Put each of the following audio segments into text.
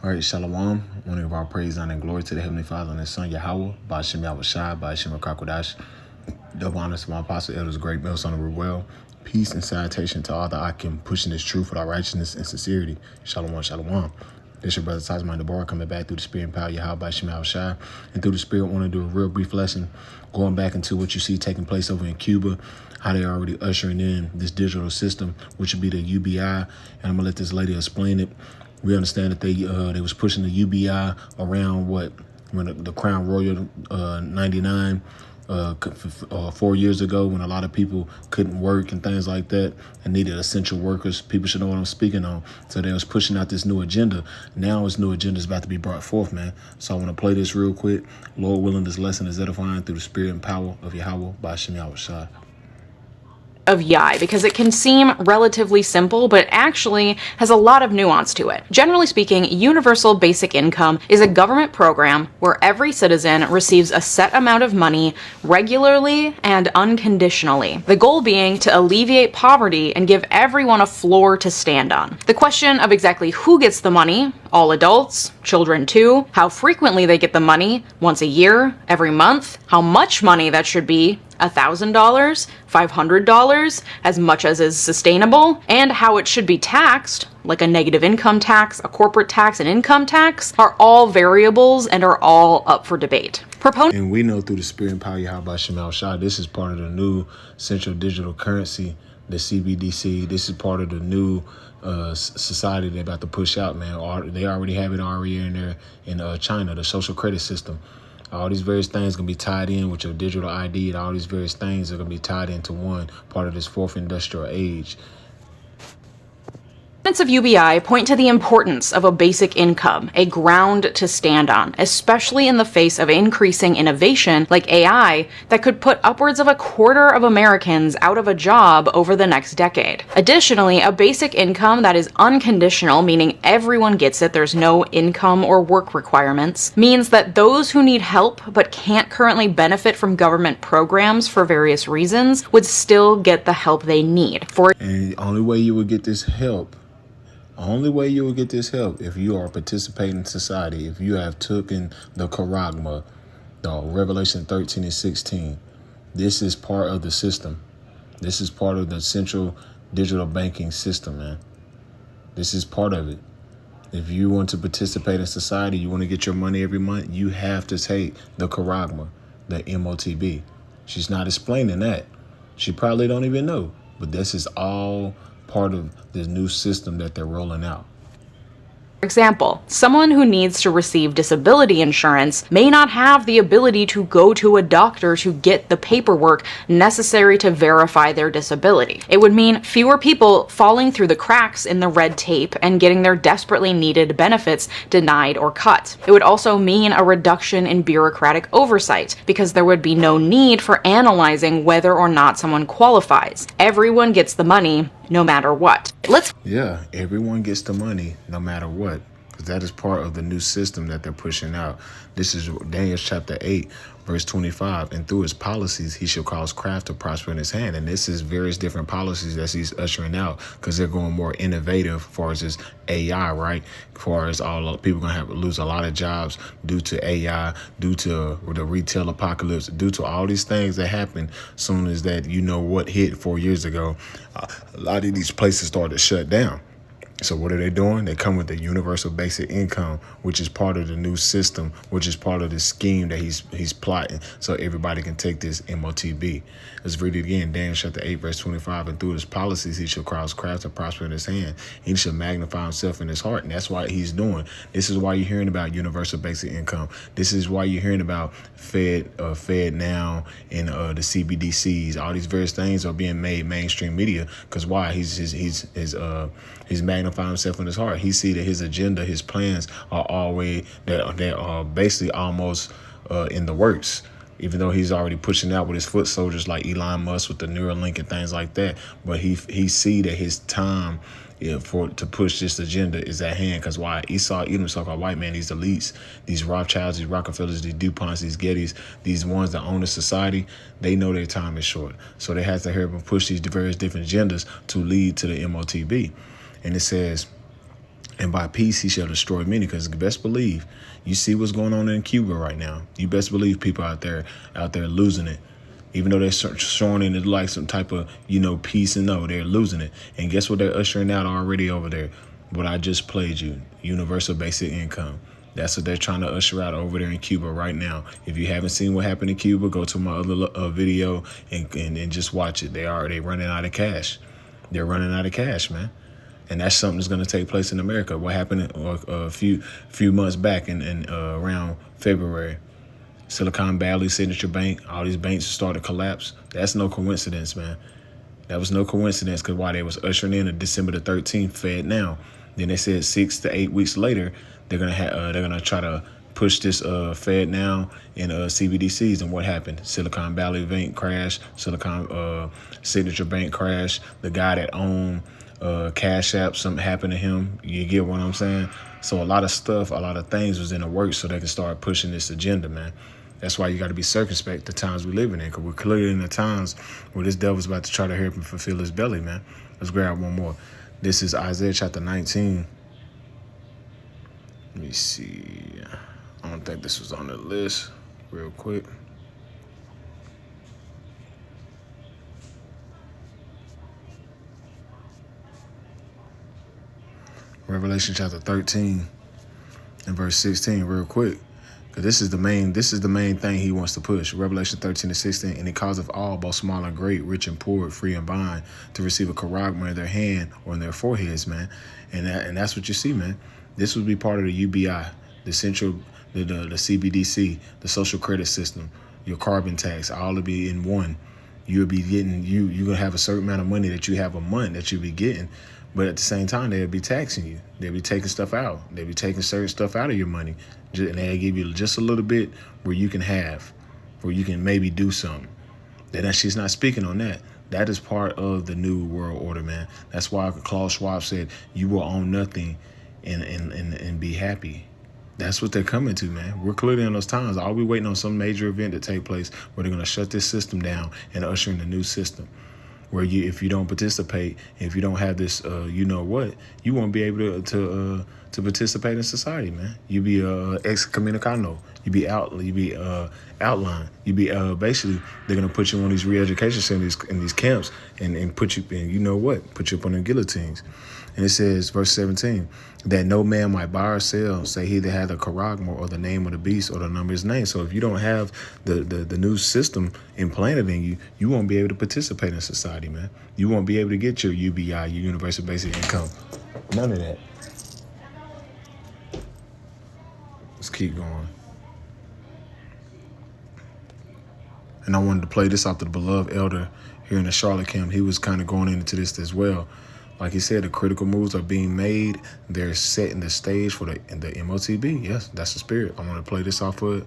All right, Shalom. I want to give our praise, honor, and glory to the Heavenly Father and His Son, Yahweh, by Hashem Yahushai, by Hashem Kakodash. Double honors to my apostle, elders, great male son of Ruel. Peace and salutation to all the Akim, pushing this truth with our righteousness and sincerity. Shalom, shalom. This your brother Tazman Deborah coming back through the spirit and power of Yahweh by Hashem Yahushai. And through the spirit, I want to do a real brief lesson, going back into what you see taking place over in Cuba, how they're already ushering in this digital system, which would be the UBI. And I'm going to let this lady explain it. We understand that they was pushing the UBI around when the Crown Royal 99 4 years ago, when a lot of people couldn't work and things like that and needed essential workers. People should know what I'm speaking on. So they was pushing out this new agenda. Now this new agenda is about to be brought forth, man. So I want to play this real quick. Lord willing, this lesson is edifying through the spirit and power of Yahweh by Hashem Yahushai. Of YAI, because it can seem relatively simple, but it actually has a lot of nuance to it. Generally speaking, Universal Basic Income is a government program where every citizen receives a set amount of money regularly and unconditionally. The goal being to alleviate poverty and give everyone a floor to stand on. The question of exactly who gets the money, all adults, children too, how frequently they get the money, once a year, every month, how much money that should be, $1,000, $500, as much as is sustainable, and how it should be taxed, like a negative income tax, a corporate tax, an income tax, are all variables and are all up for debate. And we know through the spirit and power of Yahweh Shemal Shah, this is part of the new central digital currency, the CBDC. This is part of the new society they're about to push out, man. They already have it already in there in China, the social credit system. All these various things going to be tied in with your digital ID, and all these various things are going to be tied into one part of this fourth industrial age. Of UBI point to the importance of a basic income, a ground to stand on, especially in the face of increasing innovation like AI that could put upwards of 1/4 of Americans out of a job over the next decade. Additionally, a basic income that is unconditional, meaning everyone gets it, there's no income or work requirements, means that those who need help but can't currently benefit from government programs for various reasons would still get the help they need. And the only way you would get this help if you are participating in society, if you have taken the Charagma, the Revelation 13 and 16. This is part of the system. This is part of the central digital banking system, man. This is part of it. If you want to participate in society, you want to get your money every month, you have to take the Charagma, the MOTB. She's not explaining that. She probably don't even know. But this is all part of this new system that they're rolling out. For example, someone who needs to receive disability insurance may not have the ability to go to a doctor to get the paperwork necessary to verify their disability. It would mean fewer people falling through the cracks in the red tape and getting their desperately needed benefits denied or cut. It would also mean a reduction in bureaucratic oversight, because there would be no need for analyzing whether or not someone qualifies. Everyone gets the money, no matter what. Yeah, everyone gets the money no matter what, because that is part of the new system that they're pushing out. This is Daniel chapter 8, verse 25. And through his policies, he shall cause craft to prosper in his hand. And this is various different policies that he's ushering out, because they're going more innovative as far as this AI, right? As far as all people going to have to lose a lot of jobs due to AI, due to the retail apocalypse, due to all these things that happen soon as that, what hit 4 years ago. A lot of these places started to shut down. So what are they doing? They come with the universal basic income, which is part of the new system, which is part of the scheme that he's plotting, so everybody can take this MOTB. Let's read it again. Daniel chapter 8, verse 25. And through his policies, he shall cause craft to prosper in his hand. He shall magnify himself in his heart. And that's what he's doing. This is why you're hearing about universal basic income. This is why you're hearing about Fed Now and the CBDCs. All these various things are being made mainstream media. Because why? He's magnifying himself in his heart. He see that his agenda, his plans are always that are basically almost in the works. Even though he's already pushing out with his foot soldiers like Elon Musk with the Neuralink and things like that, but he see that his time to push this agenda is at hand. Because why? Esau, Edom, so-called white man, these elites, these Rothschilds, these Rockefellers, these DuPonts, these Gettys, these ones that own the society, they know their time is short. So they have to hurry up and push these various different agendas to lead to the MOTB. And it says, And by peace, he shall destroy many. Because best believe, you see what's going on in Cuba right now. You best believe people out there losing it. Even though they're showing it like some type of, peace, and no, they're losing it. And guess what they're ushering out already over there? What I just played you, universal basic income. That's what they're trying to usher out over there in Cuba right now. If you haven't seen what happened in Cuba, go to my other video and just watch it. They're running out of cash. They're running out of cash, man. And that's something that's going to take place in America. What happened a few months back in around February. Silicon Valley, Signature Bank, all these banks started to collapse. That's no coincidence, man. That was no coincidence, because why they was ushering in a December the 13th Fed now. Then they said 6 to 8 weeks later they're gonna try to push this Fed now in CBDCs. And what happened? Silicon Valley Bank crashed. Signature Bank crashed. The guy that owned Cash App, something happened to him. You get what I'm saying? So a lot of things was in the works so they can start pushing this agenda, man. That's why you got to be circumspect the times we're living in, because we're clearly in the times where this devil's about to try to help him fulfill his belly, man. Let's grab one more. This is Isaiah chapter 19. Let me see. I don't think this was on the list. Real quick. Revelation chapter 13 and verse 16, real quick. Because this is the main thing he wants to push. Revelation 13 and 16. And he causeth all, both small and great, rich and poor, free and bond, to receive a charagma in their hand or in their foreheads, man. And that's what you see, man. This would be part of the UBI, the CBDC, the social credit system, your carbon tax, all to be in one. You'll be getting, you're going to have a certain amount of money that you have a month that you'll be getting. But at the same time, they'll be taxing you. They'll be taking stuff out. They'll be taking certain stuff out of your money. And they'll give you just a little bit where you can maybe do something. Then she's not speaking on that. That is part of the new world order, man. That's why Klaus Schwab said, you will own nothing and be happy. That's what they're coming to, man. We're clearly in those times. All we waiting on some major event to take place where they're going to shut this system down and usher in a new system. Where if you don't participate, if you don't have this, you won't be able to participate in society, man. You be excommunicado. You be outlined. You be basically they're gonna put you on these re-education centers in these camps and put you in put you up on the guillotines. And it says, verse 17, that no man might buy or sell, say he that had the charagma or the name of the beast or the number of his name. So if you don't have the new system implanted in you, you won't be able to participate in society, man. You won't be able to get your UBI, your universal basic income. None of that. Let's keep going. And I wanted to play this off the beloved elder here in the Charlotte camp. He was kind of going into this as well. Like he said, the critical moves are being made. They're setting the stage for the MOTB. Yes, that's the spirit. I want to play this off of it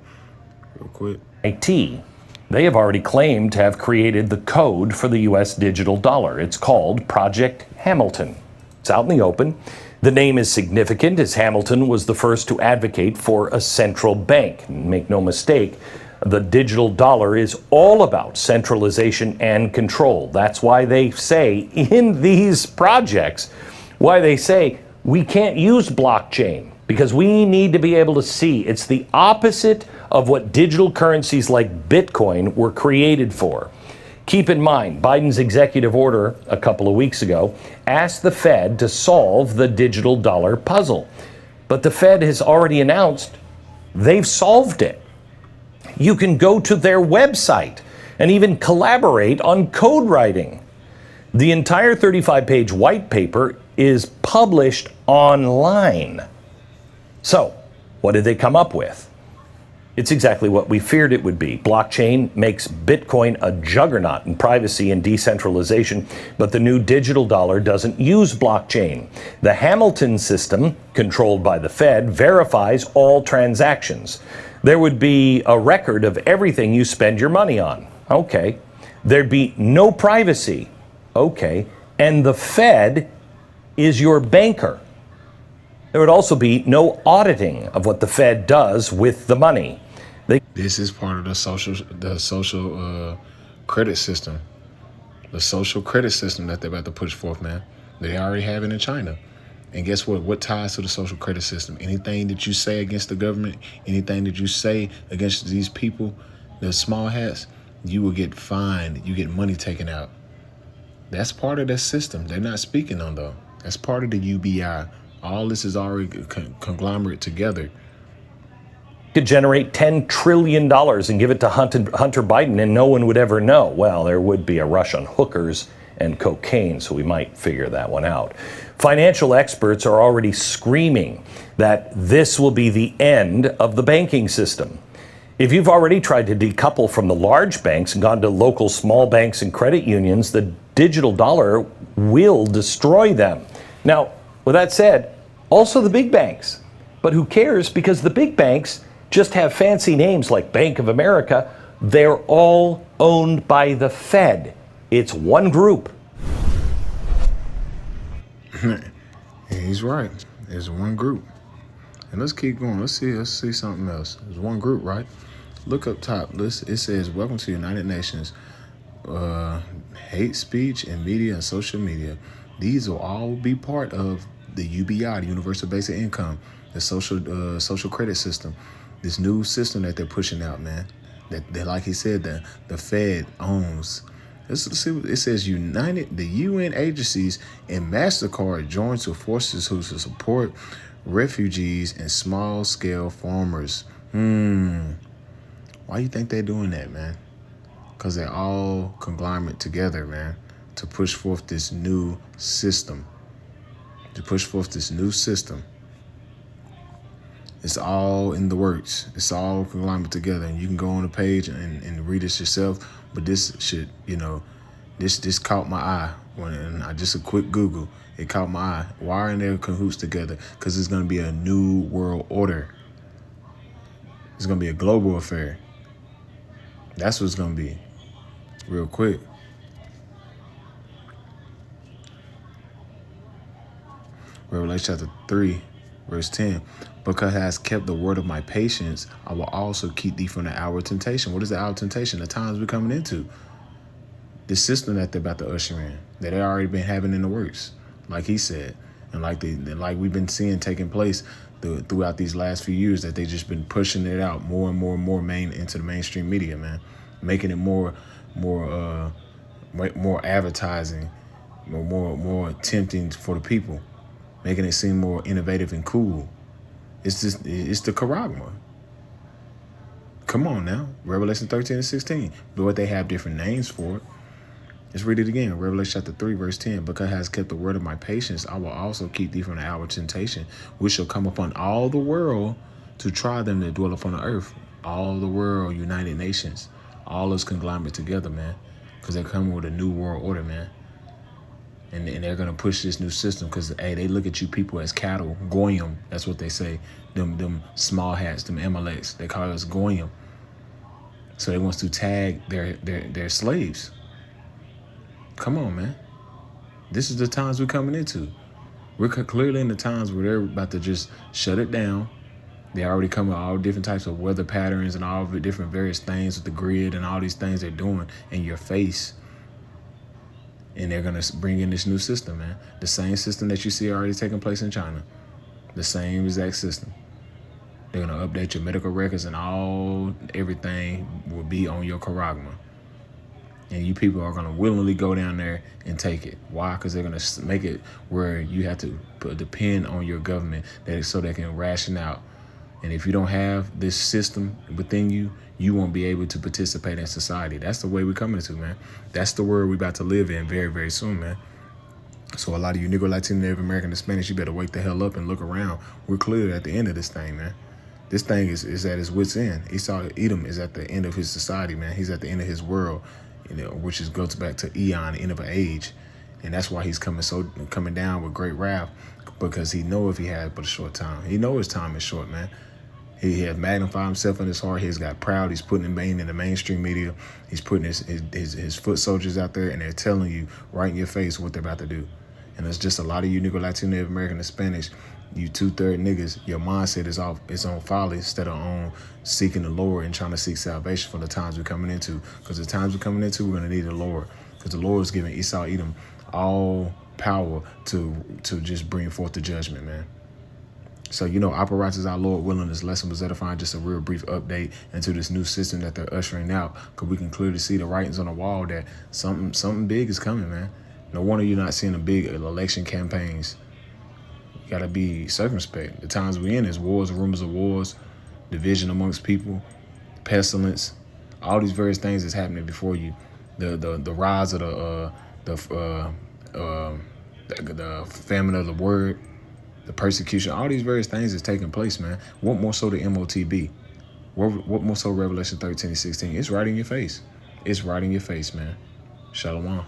real quick. IT. They have already claimed to have created the code for the U.S. digital dollar. It's called Project Hamilton. It's out in the open. The name is significant, as Hamilton was the first to advocate for a central bank. Make no mistake, the digital dollar is all about centralization and control. That's why they say in these projects, we can't use blockchain, because we need to be able to see. It's the opposite of what digital currencies like Bitcoin were created for. Keep in mind, Biden's executive order a couple of weeks ago asked the Fed to solve the digital dollar puzzle. But the Fed has already announced they've solved it. You can go to their website and even collaborate on code writing. The entire 35-page white paper is published online. So, what did they come up with? It's exactly what we feared it would be. Blockchain makes Bitcoin a juggernaut in privacy and decentralization, but the new digital dollar doesn't use blockchain. The Hamilton system, controlled by the Fed, verifies all transactions. There would be a record of everything you spend your money on. Okay. There'd be no privacy. Okay. And the Fed is your banker. There would also be no auditing of what the Fed does with the money. This is part of the social credit system. The social credit system that they're about to push forth, man. They already have it in China. And guess what? What ties to the social credit system? Anything that you say against the government, anything that you say against these people, the small hats, you will get fined. You get money taken out. That's part of that system. They're not speaking on, though. That's part of the UBI. All this is already conglomerate together. Could generate $10 trillion and give it to Hunter Biden and no one would ever know. Well, there would be a rush on hookers and cocaine, so we might figure that one out. Financial experts are already screaming that this will be the end of the banking system. If you've already tried to decouple from the large banks and gone to local small banks and credit unions, the digital dollar will destroy them. Now, with that said, also the big banks. But who cares? Because the big banks just have fancy names like Bank of America. They're all owned by the Fed. It's one group. He's right. It's one group. And let's keep going. Let's see something else. There's one group, right? Look up top. It says, "Welcome to United Nations. Hate speech and media and social media. These will all be part of the UBI, the Universal Basic Income, the social credit system. This new system that they're pushing out, man. That like he said, the Fed owns." Let's see what it says. The UN agencies and MasterCard join to forces who support refugees and small-scale farmers. Why you think they're doing that, man? Because they're all conglomerate together, man, to push forth this new system. It's all in the works. It's all conglomerate together. And you can go on the page and read it yourself. But this should, this caught my eye. When I just a quick Google, it caught my eye. Why aren't they cahoots together? Because it's going to be a new world order. It's going to be a global affair. That's what it's going to be. Real quick. Revelation chapter 3, verse 10. "Because has kept the word of my patience, I will also keep thee from the hour of temptation." What is the hour of temptation? The times we're coming into. The system that they're about to usher in, that they already been having in the works, like he said, and like we've been seeing taking place throughout these last few years, that they just been pushing it out more and more and more into the mainstream media, man, making it more advertising, more tempting for the people, making it seem more innovative and cool. It's the charagma. Come on now. Revelation 13 and 16. But they have different names for it. Let's read it again. Revelation chapter 3, verse 10. "Because has kept the word of my patience, I will also keep thee from the hour of temptation, which shall come upon all the world to try them that dwell upon the earth." All the world, United Nations. All is conglomerate together, man. Because they're coming with a new world order, man. And they're going to push this new system because, hey, they look at you people as cattle. Goyim, that's what they say. Them small hats, them Amaleks, they call us Goyim. So they want to tag their slaves. Come on, man. This is the times we're coming into. We're clearly in the times where they're about to just shut it down. They already come with all different types of weather patterns and all the different various things with the grid and all these things they're doing in your face. And they're going to bring in this new system, man. The same system that you see already taking place in China. The same exact system. They're going to update your medical records and everything will be on your charagma. And you people are going to willingly go down there and take it. Why? Because they're going to make it where you have to depend on your government so they can ration out. And if you don't have this system within you, you won't be able to participate in society. That's the way we're coming to, man. That's the world we're about to live in very, very soon, man. So a lot of you Negro, Latino, Native American, and Spanish, you better wake the hell up and look around. We're clearly at the end of this thing, man. This thing is at its wit's end. Esau Edom is at the end of his society, man. He's at the end of his world, which goes back to Eon, the end of an age. And that's why he's coming down with great wrath, because he know if he had but a short time. He know his time is short, man. He had magnified himself in his heart. He's got proud. He's putting him in the mainstream media. He's putting his foot soldiers out there, and they're telling you right in your face what they're about to do. And it's just a lot of you Negro, Latino, Native American, and Spanish, you 2/3 niggas, your mindset is on folly instead of on seeking the Lord and trying to seek salvation for the times we're coming into. Because the times we're coming into, we're going to need the Lord. Because the Lord is giving Esau Edom all power to just bring forth the judgment, man. So, operators, our Lord willing, this lesson was edifying. Just a real brief update into this new system that they're ushering out, because we can clearly see the writings on the wall that something big is coming, man. No wonder you're not seeing the big election campaigns. You gotta be circumspect. The times we're in is wars, rumors of wars, division amongst people, pestilence, all these various things that's happening before you. The rise of the famine of the word, the persecution, all these various things is taking place, man. What more so the MOTB? What more so Revelation 13 and 16? It's right in your face. It's right in your face, man. Shalom.